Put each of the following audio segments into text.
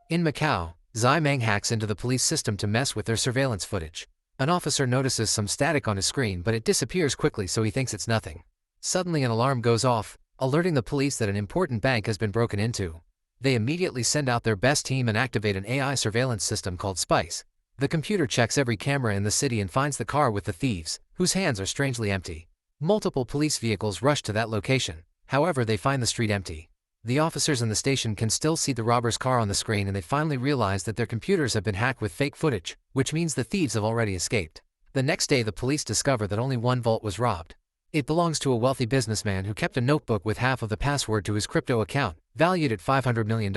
In Macau, Zai Meng hacks into the police system to mess with their surveillance footage. An officer notices some static on his screen, but it disappears quickly, so he thinks it's nothing. Suddenly an alarm goes off, alerting the police that an important bank has been broken into. They immediately send out their best team and activate an AI surveillance system called Spice. The computer checks every camera in the city and finds the car with the thieves, whose hands are strangely empty. Multiple police vehicles rush to that location. However, they find the street empty. The officers in the station can still see the robber's car on the screen, and they finally realize that their computers have been hacked with fake footage, which means the thieves have already escaped. The next day the police discover that only one vault was robbed. It belongs to a wealthy businessman who kept a notebook with half of the password to his crypto account, valued at $500 million.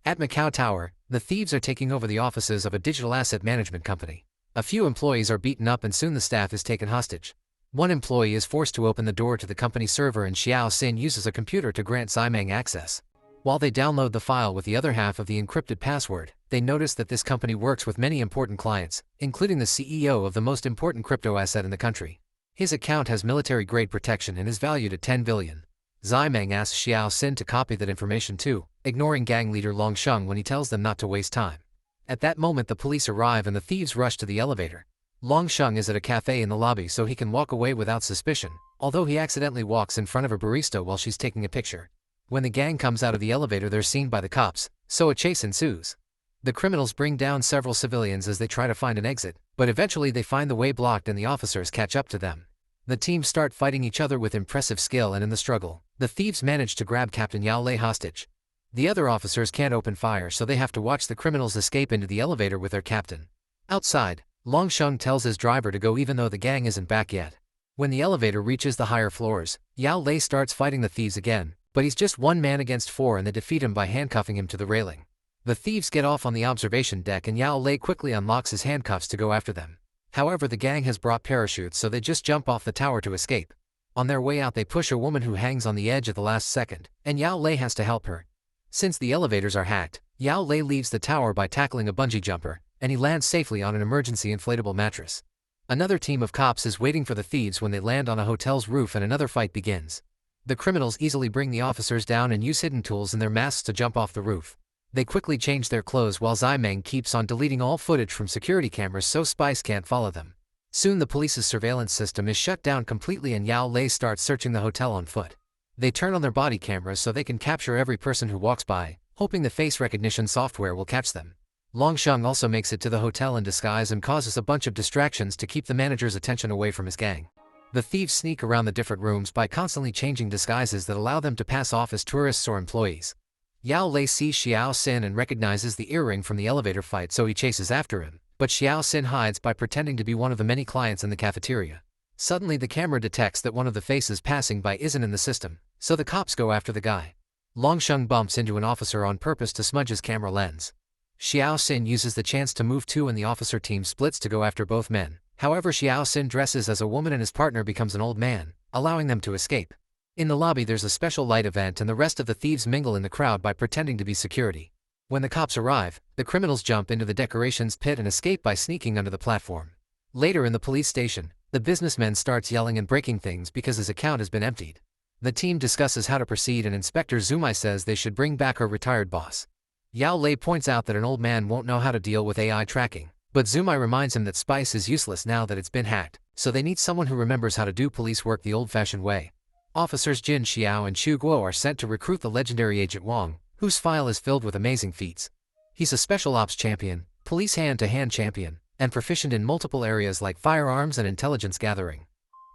At Macau Tower, the thieves are taking over the offices of a digital asset management company. A few employees are beaten up and soon the staff is taken hostage. One employee is forced to open the door to the company server, and Xiao Xin uses a computer to grant Zai Meng access. While they download the file with the other half of the encrypted password, they notice that this company works with many important clients, including the CEO of the most important crypto asset in the country. His account has military-grade protection and is valued at 10 billion. Zai Meng asks Xiao Xin to copy that information too, ignoring gang leader Long Sheng when he tells them not to waste time. At that moment the police arrive and the thieves rush to the elevator. Long Sheng is at a cafe in the lobby so he can walk away without suspicion, although he accidentally walks in front of a barista while she's taking a picture. When the gang comes out of the elevator they're seen by the cops, so a chase ensues. The criminals bring down several civilians as they try to find an exit, but eventually they find the way blocked and the officers catch up to them. The teams start fighting each other with impressive skill, and in the struggle, the thieves manage to grab Captain Yao Lei hostage. The other officers can't open fire, so they have to watch the criminals escape into the elevator with their captain. Outside, Long Sheng tells his driver to go even though the gang isn't back yet. When the elevator reaches the higher floors, Yao Lei starts fighting the thieves again, but he's just one man against four and they defeat him by handcuffing him to the railing. The thieves get off on the observation deck and Yao Lei quickly unlocks his handcuffs to go after them. However, the gang has brought parachutes, so they just jump off the tower to escape. On their way out they push a woman who hangs on the edge at the last second, and Yao Lei has to help her. Since the elevators are hacked, Yao Lei leaves the tower by tackling a bungee jumper, and he lands safely on an emergency inflatable mattress. Another team of cops is waiting for the thieves when they land on a hotel's roof and another fight begins. The criminals easily bring the officers down and use hidden tools in their masks to jump off the roof. They quickly change their clothes while Zai Meng keeps on deleting all footage from security cameras so spies can't follow them. Soon the police's surveillance system is shut down completely and Yao Lei starts searching the hotel on foot. They turn on their body cameras so they can capture every person who walks by, hoping the face recognition software will catch them. Long Sheng also makes it to the hotel in disguise and causes a bunch of distractions to keep the manager's attention away from his gang. The thieves sneak around the different rooms by constantly changing disguises that allow them to pass off as tourists or employees. Yao Lei sees Xiao Xin and recognizes the earring from the elevator fight, so he chases after him, but Xiao Xin hides by pretending to be one of the many clients in the cafeteria. Suddenly the camera detects that one of the faces passing by isn't in the system, so the cops go after the guy. Long Sheng bumps into an officer on purpose to smudge his camera lens. Xiao Xin uses the chance to move too and the officer team splits to go after both men. However, Xiao Xin dresses as a woman and his partner becomes an old man, allowing them to escape. In the lobby there's a special light event and the rest of the thieves mingle in the crowd by pretending to be security. When the cops arrive, the criminals jump into the decorations pit and escape by sneaking under the platform. Later in the police station, the businessman starts yelling and breaking things because his account has been emptied. The team discusses how to proceed and Inspector Zumai says they should bring back her retired boss. Yao Lei points out that an old man won't know how to deal with AI tracking, but Zumai reminds him that Spice is useless now that it's been hacked, so they need someone who remembers how to do police work the old-fashioned way. Officers Jin Xiao and Chu Guo are sent to recruit the legendary Agent Wang, whose file is filled with amazing feats. He's a special ops champion, police hand-to-hand champion, and proficient in multiple areas like firearms and intelligence gathering.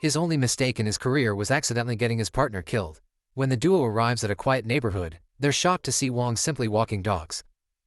His only mistake in his career was accidentally getting his partner killed. When the duo arrives at a quiet neighborhood, they're shocked to see Wang simply walking dogs.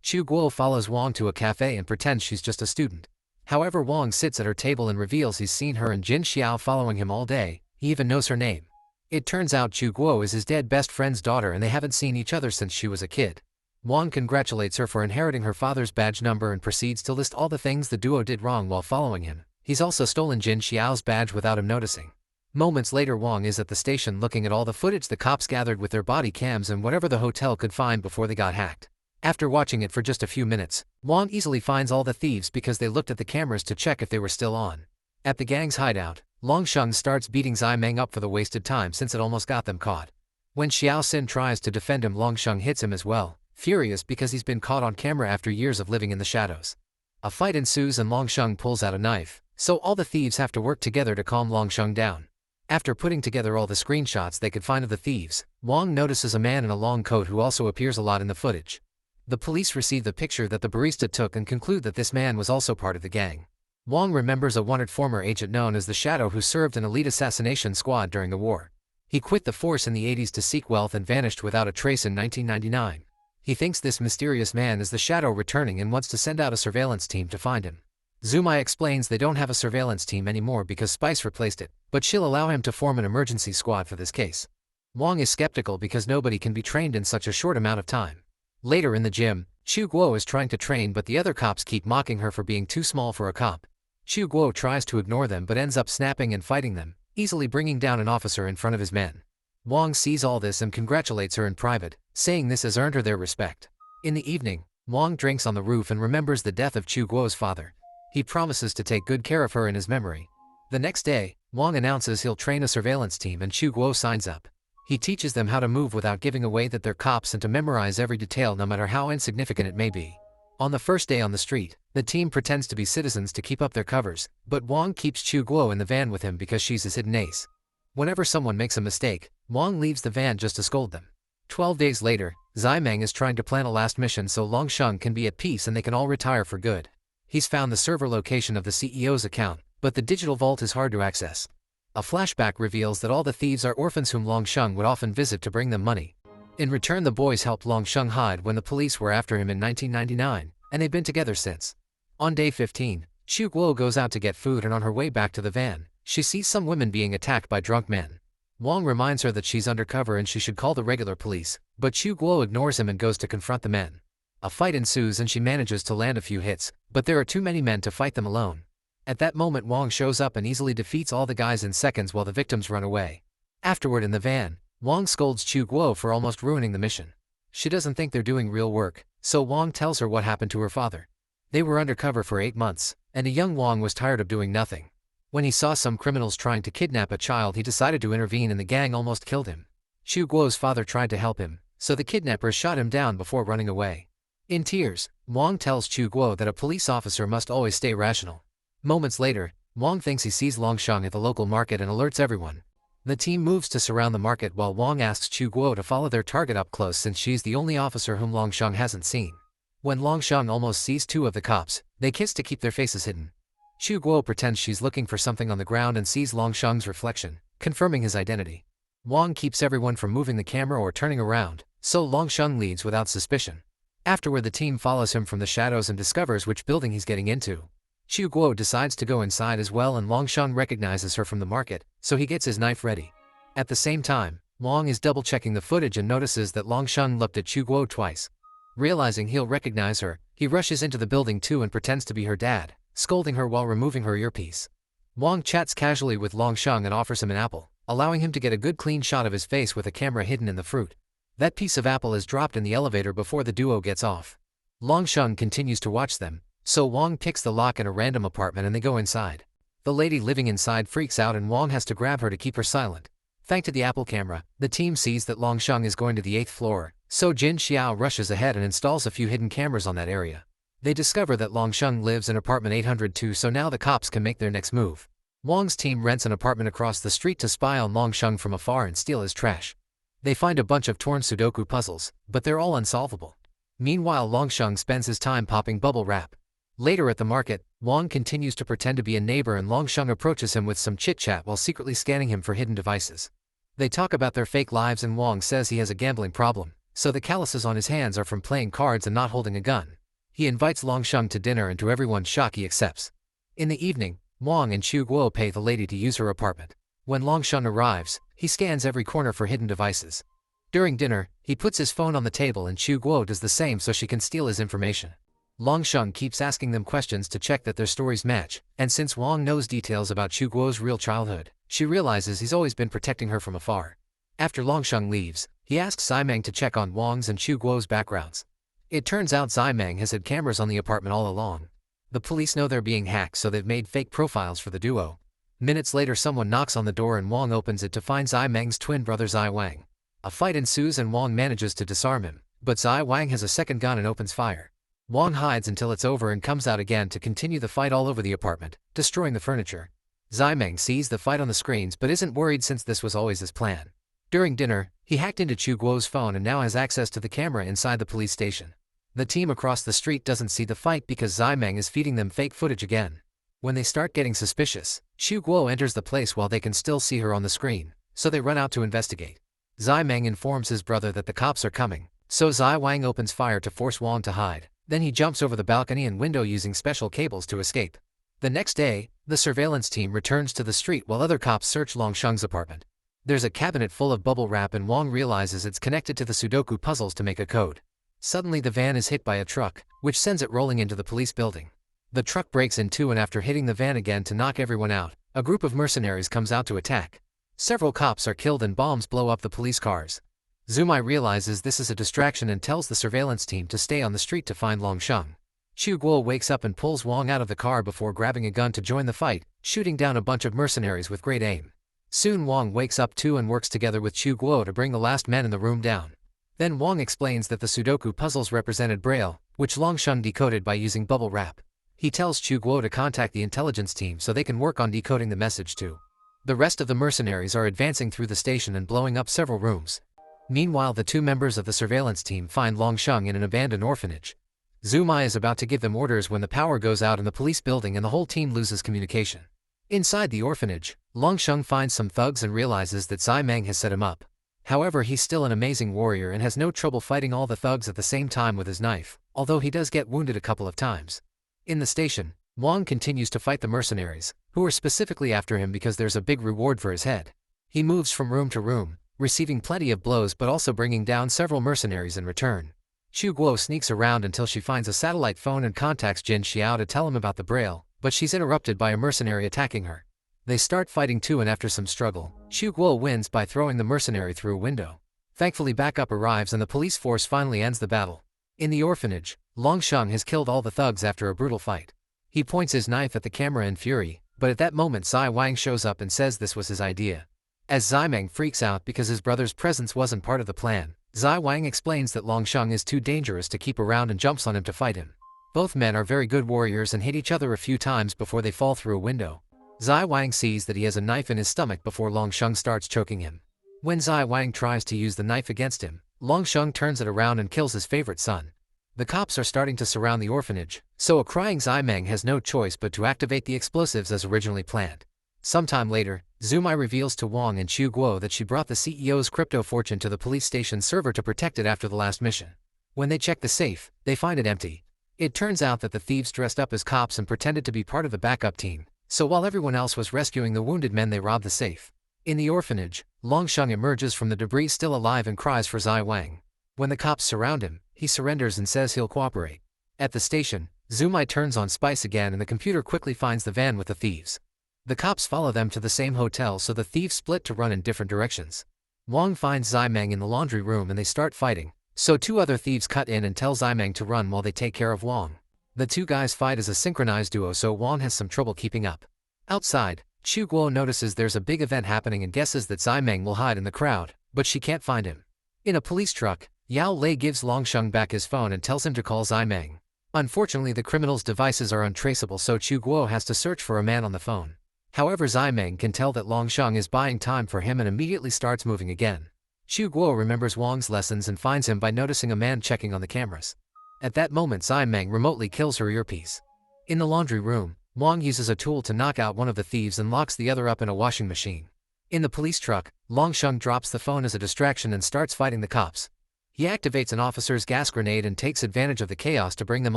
Chu Guo follows Wang to a cafe and pretends she's just a student. However, Wang sits at her table and reveals he's seen her and Jin Xiao following him all day. He even knows her name. It turns out Chu Guo is his dead best friend's daughter and they haven't seen each other since she was a kid. Wang congratulates her for inheriting her father's badge number and proceeds to list all the things the duo did wrong while following him. He's also stolen Jin Xiao's badge without him noticing. Moments later Wang is at the station looking at all the footage the cops gathered with their body cams and whatever the hotel could find before they got hacked. After watching it for just a few minutes, Wang easily finds all the thieves because they looked at the cameras to check if they were still on. At the gang's hideout, Long Sheng starts beating Zai Meng up for the wasted time since it almost got them caught. When Xiao Xin tries to defend him, Long Sheng hits him as well, furious because he's been caught on camera after years of living in the shadows. A fight ensues and Longsheng pulls out a knife, so all the thieves have to work together to calm Longsheng down. After putting together all the screenshots they could find of the thieves, Wong notices a man in a long coat who also appears a lot in the footage. The police receive the picture that the barista took and conclude that this man was also part of the gang. Wong remembers a wanted former agent known as the Shadow who served an elite assassination squad during the war. He quit the force in the 80s to seek wealth and vanished without a trace in 1999. He thinks this mysterious man is the Shadow returning and wants to send out a surveillance team to find him. Zumai explains they don't have a surveillance team anymore because Spice replaced it, but she'll allow him to form an emergency squad for this case. Wong is skeptical because nobody can be trained in such a short amount of time. Later in the gym, Chu Guo is trying to train but the other cops keep mocking her for being too small for a cop. Chu Guo tries to ignore them but ends up snapping and fighting them, easily bringing down an officer in front of his men. Wong sees all this and congratulates her in private, saying this has earned her their respect. In the evening, Wong drinks on the roof and remembers the death of Chu Guo's father. He promises to take good care of her in his memory. The next day, Wong announces he'll train a surveillance team and Chu Guo signs up. He teaches them how to move without giving away that they're cops and to memorize every detail no matter how insignificant it may be. On the first day on the street, the team pretends to be citizens to keep up their covers, but Wong keeps Chu Guo in the van with him because she's his hidden ace. Whenever someone makes a mistake, Wong leaves the van just to scold them. 12 days later, Zimeng is trying to plan a last mission so Longsheng can be at peace and they can all retire for good. He's found the server location of the CEO's account, but the digital vault is hard to access. A flashback reveals that all the thieves are orphans whom Longsheng would often visit to bring them money. In return, the boys helped Longsheng hide when the police were after him in 1999, and they've been together since. On day 15, Chu Guo goes out to get food and on her way back to the van, she sees some women being attacked by drunk men. Wong reminds her that she's undercover and she should call the regular police, but Chu Guo ignores him and goes to confront the men. A fight ensues and she manages to land a few hits, but there are too many men to fight them alone. At that moment Wong shows up and easily defeats all the guys in seconds while the victims run away. Afterward in the van, Wong scolds Chu Guo for almost ruining the mission. She doesn't think they're doing real work, so Wong tells her what happened to her father. They were undercover for 8 months, and a young Wong was tired of doing nothing. When he saw some criminals trying to kidnap a child, he decided to intervene and the gang almost killed him. Chu Guo's father tried to help him, so the kidnappers shot him down before running away. In tears, Wong tells Chu Guo that a police officer must always stay rational. Moments later, Wong thinks he sees Longsheng at the local market and alerts everyone. The team moves to surround the market while Wong asks Chu Guo to follow their target up close since she's the only officer whom Longsheng hasn't seen. When Longsheng almost sees 2 of the cops, they kiss to keep their faces hidden. Chu Guo pretends she's looking for something on the ground and sees Longsheng's reflection, confirming his identity. Wong keeps everyone from moving the camera or turning around, so Longsheng leaves without suspicion. Afterward, the team follows him from the shadows and discovers which building he's getting into. Chu Guo decides to go inside as well and Longsheng recognizes her from the market, so he gets his knife ready. At the same time, Wong is double-checking the footage and notices that Longsheng looked at Chu Guo twice. Realizing he'll recognize her, he rushes into the building too and pretends to be her dad, scolding her while removing her earpiece. Wong chats casually with Longsheng and offers him an apple, allowing him to get a good clean shot of his face with a camera hidden in the fruit. That piece of apple is dropped in the elevator before the duo gets off. Longsheng continues to watch them, so Wong picks the lock in a random apartment and they go inside. The lady living inside freaks out and Wong has to grab her to keep her silent. Thanks to the Apple camera, the team sees that Longsheng is going to the 8th floor, so Jin Xiao rushes ahead and installs a few hidden cameras on that area. They discover that Longsheng lives in apartment 802, so now the cops can make their next move. Wong's team rents an apartment across the street to spy on Longsheng from afar and steal his trash. They find a bunch of torn Sudoku puzzles, but they're all unsolvable. Meanwhile, Longsheng spends his time popping bubble wrap. Later at the market, Wong continues to pretend to be a neighbor and Longsheng approaches him with some chit-chat while secretly scanning him for hidden devices. They talk about their fake lives and Wong says he has a gambling problem, so the calluses on his hands are from playing cards and not holding a gun. He invites Longsheng to dinner and to everyone's shock he accepts. In the evening, Wong and Chu Guo pay the lady to use her apartment. When Longsheng arrives, he scans every corner for hidden devices. During dinner, he puts his phone on the table and Chu Guo does the same so she can steal his information. Longsheng keeps asking them questions to check that their stories match, and since Wong knows details about Chu Guo's real childhood, she realizes he's always been protecting her from afar. After Longsheng leaves, he asks Zimeng to check on Wong's and Chu Guo's backgrounds. It turns out Zimeng has had cameras on the apartment all along. The police know they're being hacked, so they've made fake profiles for the duo. Minutes later, someone knocks on the door and Wong opens it to find Zimeng's twin brother Zai Wang. A fight ensues and Wong manages to disarm him, But Zai Wang has a second gun and opens fire. Wang hides until it's over and comes out again to continue the fight all over the apartment, destroying the furniture. Zai Meng sees the fight on the screens but isn't worried since this was always his plan. During dinner, he hacked into Chu Guo's phone and now has access to the camera inside the police station. The team across the street doesn't see the fight because Zai Meng is feeding them fake footage again. When they start getting suspicious, Chu Guo enters the place while they can still see her on the screen, so they run out to investigate. Zai Meng informs his brother that the cops are coming, so Zai Wang opens fire to force Wang to hide. Then he jumps over the balcony and window using special cables to escape. The next day, the surveillance team returns to the street while other cops search Longsheng's apartment. There's a cabinet full of bubble wrap and Wang realizes it's connected to the Sudoku puzzles to make a code. Suddenly the van is hit by a truck, which sends it rolling into the police building. The truck breaks in two and after hitting the van again to knock everyone out, a group of mercenaries comes out to attack. Several cops are killed and bombs blow up the police cars. Zumai realizes this is a distraction and tells the surveillance team to stay on the street to find Longsheng. Chu Guo wakes up and pulls Wang out of the car before grabbing a gun to join the fight, shooting down a bunch of mercenaries with great aim. Soon Wang wakes up too and works together with Chu Guo to bring the last men in the room down. Then Wang explains that the Sudoku puzzles represented Braille, which Longsheng decoded by using bubble wrap. He tells Chu Guo to contact the intelligence team so they can work on decoding the message too. The rest of the mercenaries are advancing through the station and blowing up several rooms. Meanwhile, the two members of the surveillance team find Longsheng in an abandoned orphanage. Zumai is about to give them orders when the power goes out in the police building and the whole team loses communication. Inside the orphanage, Longsheng finds some thugs and realizes that Zai Meng has set him up. However, he's still an amazing warrior and has no trouble fighting all the thugs at the same time with his knife, although he does get wounded a couple of times. In the station, Wang continues to fight the mercenaries, who are specifically after him because there's a big reward for his head. He moves from room to room, receiving plenty of blows but also bringing down several mercenaries in return. Chu Guo sneaks around until she finds a satellite phone and contacts Jin Xiao to tell him about the Braille, but she's interrupted by a mercenary attacking her. They start fighting too and after some struggle, Chu Guo wins by throwing the mercenary through a window. Thankfully backup arrives and the police force finally ends the battle. In the orphanage, Longsheng has killed all the thugs after a brutal fight. He points his knife at the camera in fury, but at that moment Zai Wang shows up and says this was his idea. As Zai Meng freaks out because his brother's presence wasn't part of the plan, Zai Wang explains that Longsheng is too dangerous to keep around and jumps on him to fight him. Both men are very good warriors and hit each other a few times before they fall through a window. Zai Wang sees that he has a knife in his stomach before Longsheng starts choking him. When Zai Wang tries to use the knife against him, Longsheng turns it around and kills his favorite son. The cops are starting to surround the orphanage, so a crying Zai Meng has no choice but to activate the explosives as originally planned. Sometime later, Zumai reveals to Wang and Chu Guo that she brought the CEO's crypto fortune to the police station server to protect it after the last mission. When they check the safe, they find it empty. It turns out that the thieves dressed up as cops and pretended to be part of the backup team, so while everyone else was rescuing the wounded men they robbed the safe. In the orphanage, Longsheng emerges from the debris still alive and cries for Zai Wang. When the cops surround him, he surrenders and says he'll cooperate. At the station, Zumai turns on Spice again and the computer quickly finds the van with the thieves. The cops follow them to the same hotel so the thieves split to run in different directions. Wang finds Zai Meng in the laundry room and they start fighting, so two other thieves cut in and tell Zai Meng to run while they take care of Wang. The two guys fight as a synchronized duo so Wang has some trouble keeping up. Outside, Chu Guo notices there's a big event happening and guesses that Zai Meng will hide in the crowd, but she can't find him. In a police truck, Yao Lei gives Longsheng back his phone and tells him to call Zai Meng. Unfortunately, the criminal's devices are untraceable so Chu Guo has to search for a man on the phone. However, Zai Meng can tell that Longsheng is buying time for him and immediately starts moving again. Chu Guo remembers Wang's lessons and finds him by noticing a man checking on the cameras. At that moment, Zai Meng remotely kills her earpiece. In the laundry room, Wang uses a tool to knock out one of the thieves and locks the other up in a washing machine. In the police truck, Longsheng drops the phone as a distraction and starts fighting the cops. He activates an officer's gas grenade and takes advantage of the chaos to bring them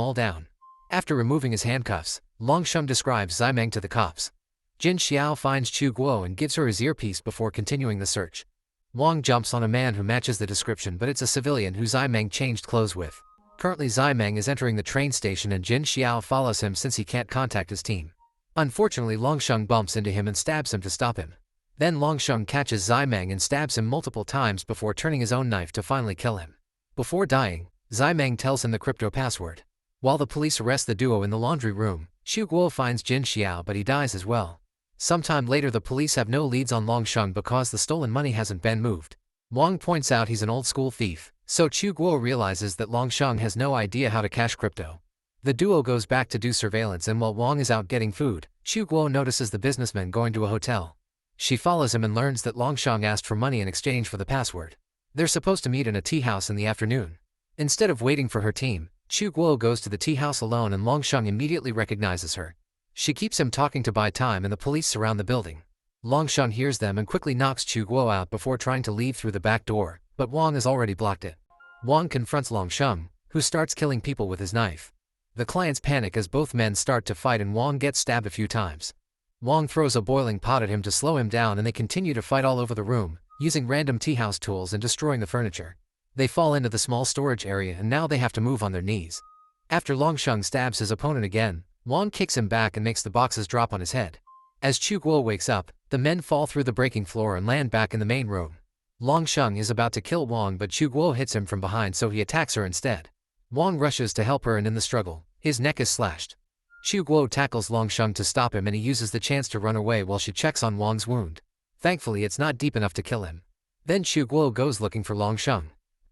all down. After removing his handcuffs, Longsheng describes Zai Meng to the cops. Jin Xiao finds Chu Guo and gives her his earpiece before continuing the search. Wang jumps on a man who matches the description, but it's a civilian who Zai Meng changed clothes with. Currently, Zai Meng is entering the train station and Jin Xiao follows him since he can't contact his team. Unfortunately, Longsheng bumps into him and stabs him to stop him. Then Longsheng catches Zai Meng and stabs him multiple times before turning his own knife to finally kill him. Before dying, Zai Meng tells him the crypto password. While the police arrest the duo in the laundry room, Chu Guo finds Jin Xiao but he dies as well. Sometime later, the police have no leads on Longsheng because the stolen money hasn't been moved. Wang points out he's an old-school thief, So Chu Guo realizes that Longsheng has no idea how to cash crypto. The duo goes back to do surveillance, and while Wang is out getting food, Chu Guo notices the businessman going to a hotel. She follows him and learns that Longsheng asked for money in exchange for the password. They're supposed to meet in a tea house in the afternoon. Instead of waiting for her team, Chu Guo goes to the tea house alone, and Longsheng immediately recognizes her. She keeps him talking to buy time, and the police surround the building. Longsheng hears them and quickly knocks Chu Guo out before trying to leave through the back door, but Wang has already blocked it. Wang confronts Longsheng, who starts killing people with his knife. The clients panic as both men start to fight, and Wang gets stabbed a few times. Wang throws a boiling pot at him to slow him down, and they continue to fight all over the room, using random tea house tools and destroying the furniture. They fall into the small storage area, and now they have to move on their knees. After Longsheng stabs his opponent again, Wang kicks him back and makes the boxes drop on his head. As Chu Guo wakes up, the men fall through the breaking floor and land back in the main room. Longsheng is about to kill Wang, but Chu Guo hits him from behind, so he attacks her instead. Wang rushes to help her, and in the struggle, his neck is slashed. Chu Guo tackles Longsheng to stop him, and he uses the chance to run away while she checks on Wang's wound. Thankfully, it's not deep enough to kill him. Then Chu Guo goes looking for Longsheng.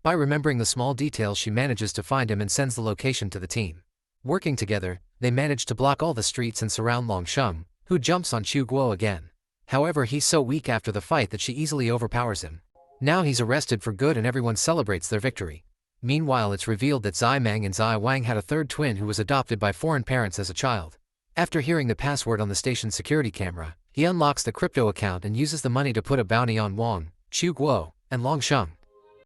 By remembering the small details, she manages to find him and sends the location to the team. Working together, they manage to block all the streets and surround Longsheng, who jumps on Chu Guo again. However, he's so weak after the fight that she easily overpowers him. Now he's arrested for good, and everyone celebrates their victory. Meanwhile, it's revealed that Zai Meng and Zai Wang had a third twin who was adopted by foreign parents as a child. After hearing the password on the station's security camera, he unlocks the crypto account and uses the money to put a bounty on Wang, Chu Guo, and Longsheng.